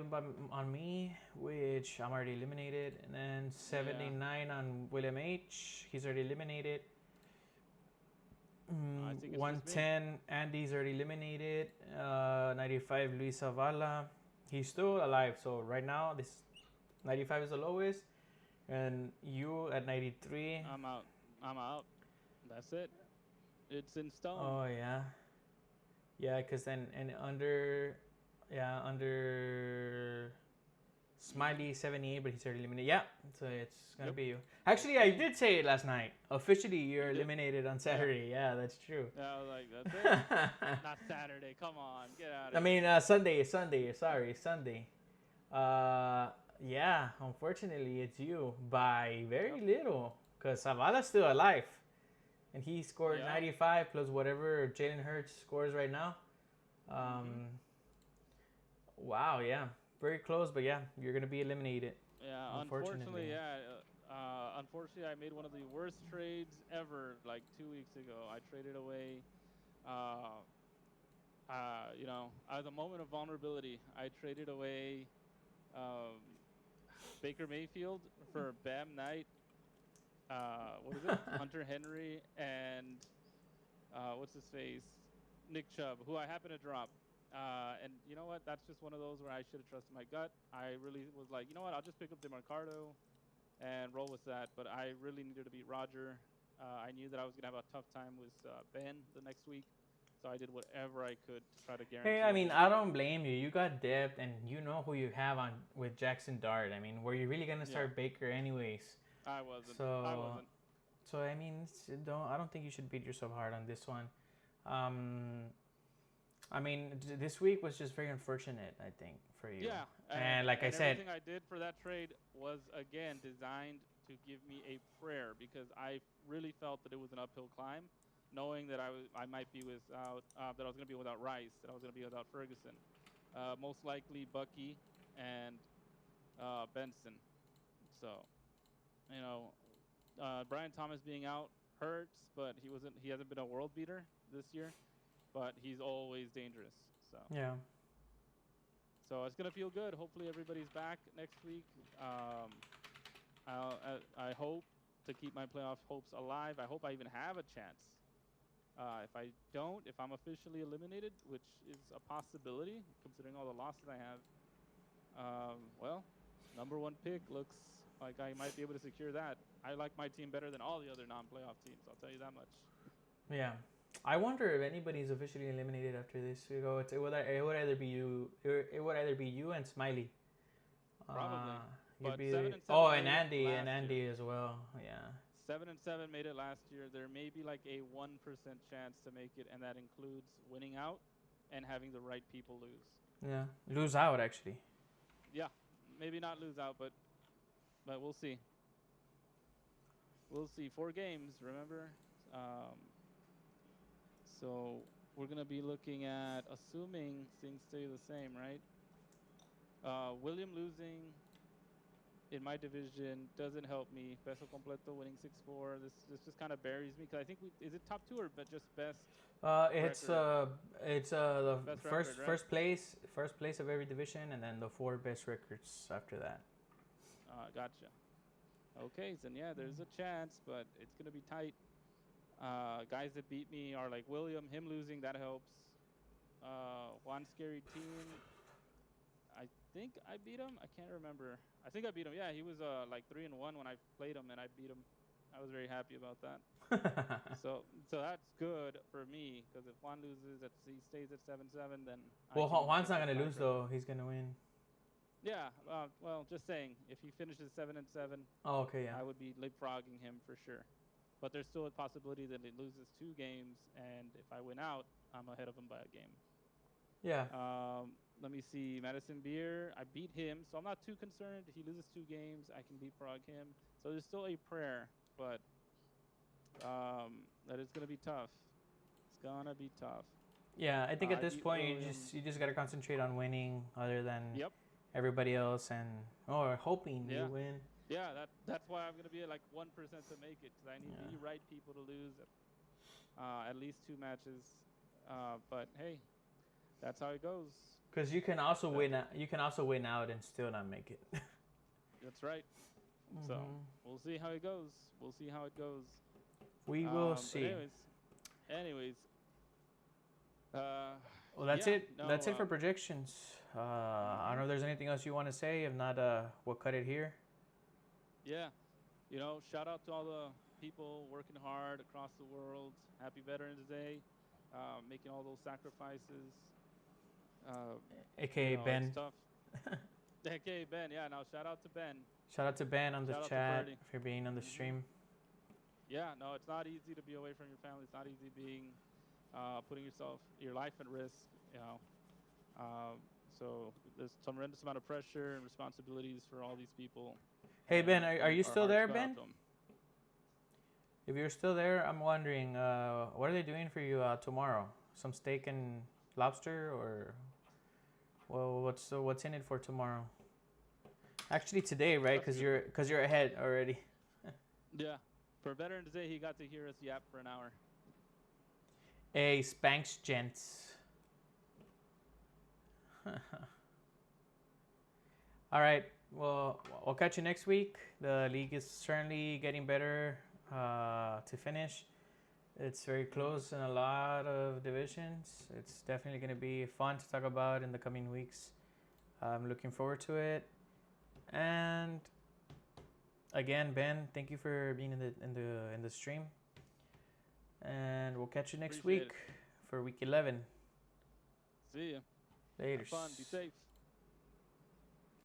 on me, which I'm already eliminated. And then 79 on William H. He's already eliminated. I think it's just me. 110, Andy's already eliminated. 95, Luis Zavala. He's still alive. So right now, this 95 is the lowest. And you at 93. I'm out. I'm out. That's it. It's in stone. Oh, yeah. Yeah, because then and under Yeah, under Smiley 78, but he's already eliminated. Yeah, so it's gonna Yep. be you. Actually, I Okay. did say it last night. Officially, you're You did? eliminated on Yeah. Saturday. Yeah, that's true. Yeah, I was like, that's it? Not Saturday. Come on, get out I of here. mean, Sunday. Sorry, Sunday. Uh, yeah. Unfortunately, it's you by very Yep. little, cause Zavala's still alive, and he scored Yeah. 95 plus whatever Jalen Hurts scores right now. Mhm. Um, wow. Yeah. Very close, but yeah, you're gonna be eliminated. Yeah. Unfortunately. Unfortunately, yeah. Unfortunately, I made one of the worst trades ever. Like 2 weeks ago, I traded away. Uh, at the moment of vulnerability, I traded away um, Baker Mayfield for Bam Knight. What is it? Hunter Henry and what's his face? Nick Chubb, who I happen to drop. And you know what? That's just one of those where I should have trusted my gut. I really was like, you know what? I'll just pick up DeMarcado and roll with that. But I really needed to beat Roger. I knew that I was going to have a tough time with Ben the next week. So I did whatever I could to try to Hey, guarantee I a mean, win. I don't blame you. You got depth, and you know who you have on with Jackson Dart. I mean, were you really gonna Yeah, start Baker anyways? I wasn't. I So, wasn't. I mean, don't I don't think you should beat yourself hard on this one. Um, I mean, this week was just very unfortunate. I think for you, Yeah, and like I and said, everything I did for that trade was again designed to give me a prayer because I really felt that it was an uphill climb, knowing that I might be without that I was going to be without Rice, that I was going to be without Ferguson, most likely Bucky and Benson. So you know, Brian Thomas being out hurts, but he hasn't been a world beater this year, but he's always dangerous. So. yeah, So it's gonna feel good. Hopefully everybody's back next week. Um, I hope to keep my playoff hopes alive. I hope I even have a chance. If I don't, if I'm officially eliminated, which is a possibility considering all the losses I have, well, number one pick looks like I might be able to secure that. I like my team better than all the other non-playoff teams. I'll tell you that much. yeah. I wonder if anybody's officially eliminated after this. We go. It would either be you. It would either be you and Smiley. Probably, You'd but be 7-7 made it And last year. Andy as well. Yeah. 7-7 made it last year. There may be like a 1% chance to make it, and that includes winning out and having the right people lose. Yeah. Lose out actually. Yeah, maybe not lose out, but we'll see. We'll see. 4 games, remember? Um, so we're gonna be looking at assuming things stay the same, right? William losing in my division doesn't help me. Peso completo winning 6-4. This just kind of buries me because I think is it top 2 or but just best Uh, it's record? uh, it's the Best record, right? first place of every division, and then the four best records after that. Gotcha. Okay, then yeah, there's a chance, but it's gonna be tight. Guys that beat me are like William. Him losing that helps. Juan Scary Teen. I think I beat him. I can't remember. I think I beat him. Yeah, he was like 3-1 when I played him, and I beat him. I was very happy about that. So that's good for me because if Juan loses, he stays at 7-7, then I Well, can Juan's get not the gonna lose tiebreaker. though. He's gonna win. Yeah. Well, just saying, if he finishes 7-7, Oh, okay, yeah, I would be leapfrogging him for sure. But there's still a possibility that he loses 2 games, and if I win out, I'm ahead of him by a game. yeah, Let me see. Madison Beer, I beat him, so I'm not too concerned. He loses 2 games, I can leapfrog him. So there's still a prayer, but that is gonna be tough. It's gonna be tough. yeah. I think at I this beat point William. you just gotta concentrate on winning, other than Yep. everybody else, and or hoping you Yeah. win. Yeah. That's why I'm gonna be at like 1% to make it because I need Yeah, the right people to lose at least 2 matches. But hey, that's how it goes. because you can also That, win. You can also win out and still not make it. that's right. So Hmm. we'll see how it goes. We'll see how it goes. We will But see. anyways, uh, Well, that's yeah, it. no, That's it for projections. I don't hmm know if there's anything else you want to say. If not, we'll cut it here. yeah, shout out to all the people working hard across the world. Happy Veterans Day, making all those sacrifices. AKA It's Ben. tough. AKA Ben, yeah. Now shout out to Ben. Shout out to Ben on the Shout out to chat Birdie. for being on the Mhm. stream. Yeah, no, it's not easy to be away from your family. It's not easy being, putting your life at risk. You know, so there's some tremendous amount of pressure and responsibilities for all these people. Hey Ben, And are you our still hearts there, go out Ben? to 'em. If you're still there, I'm wondering, what are they doing for you tomorrow? Some steak and lobster, or well, what's in it for tomorrow? Actually, today, right? That's a Because you're ahead already. Yeah. For Veterans Day, he got to hear us yap for an hour. Hey, Spanx gents. All right. Well, we'll catch you next week. The league is certainly getting better to finish. It's very close in a lot of divisions. It's definitely going to be fun to talk about in the coming weeks. I'm looking forward to it. And again, Ben, thank you for being in the stream. And we'll catch you next Appreciate week for week 11. See ya. Later. Have fun. Be safe.